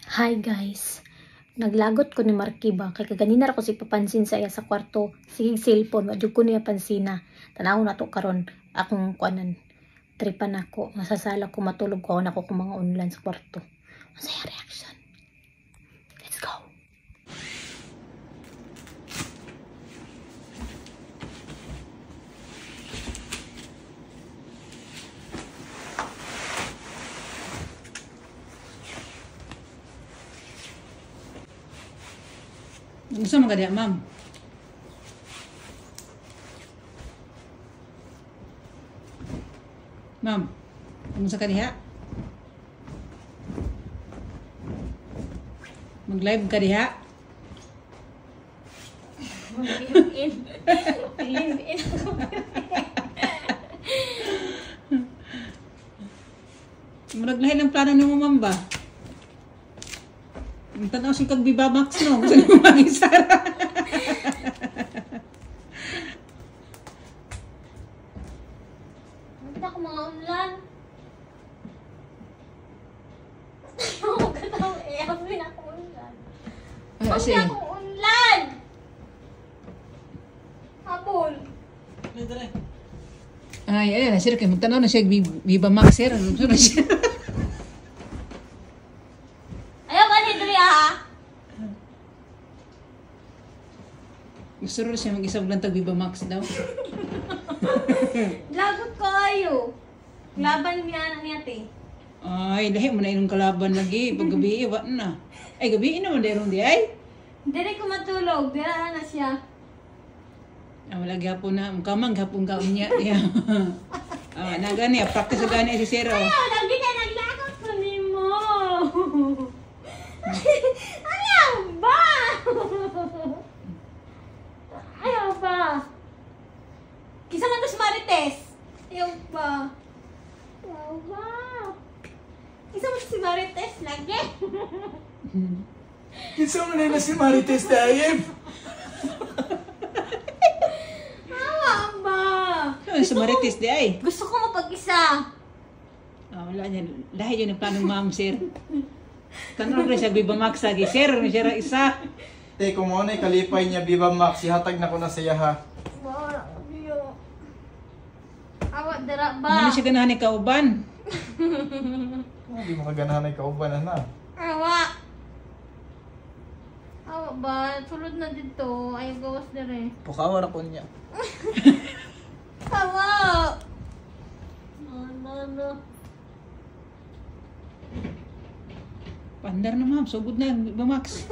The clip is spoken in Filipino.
Hi guys, naglagot ko ni Markiba kay kaganina ra ko si papansin sa iya sa kwarto. Sige cellphone, wa jud ko niya pansina. Tanaw na to karon akong kuanan. Tripan ako, masasala ko matulog ko na ako kung mga online sa kwarto. Masaya reaction. Let's go. Gusto mo ka diya, ma'am? Ma'am, gusto ka diya? Mag-live ka diya? Mag-live-in. Mag-live-in ako. Maraglahin ang plano ni mo, ma'am ba? Ang tanaw si kag Viva Max, no? Gusto niyo mag-isara. Hindi ako mga ulan. Ako katawa eh. Ako din ako ulan. Hindi ako ulan. Habol. Ay, ayun, sir, kayo magtanaw na siya Viva Max, sir. Ano na siya? Ayaw ka ni Dria, ha? Gusto rin siya mag-isang lang tag Viva Max daw. Lagot ko ayo. Laban niya na niya, te. Ay, lahi mo na inong kalaban lagi. Pag gabi, iwa na. Ay, gabi naman derong di ay. Hindi ko matulog. Dira na siya. Ah, wala gapon na. Kamang gapon ka unya. Ah, nagani, practice sa gani si Sir. Ayaw, lagi na naglagot ko ni mo. Ayaw ba? Ayaw ba? Kisa man to si Marites. Ayaw ba? Ayaw ba? Kisa man to si Marites lagi. Kinsa man na si Marites Dayem? Ayaw ba? Ano sa Marites di ay? Gusto ko mapag-isa. Ah, wala niya. Lahi yun ang planong ma'am, Sir. Tanong rin siya Viva Max lagi. Sir, may siya ra isa. Te, kung mo na kalipay niya Viva Max, ihatag na ko na saya ha. Wala, biyo. Awat dara ba? Ano siya ganahan ni kauban? Hindi mo kaganahan ay kauban na. Awa. Awa ba? Sulod na dito. Ayaw gawas na rin. Pukawa na ko niya. Awa. No. Pandar na ma'am, sugod na Viva Max.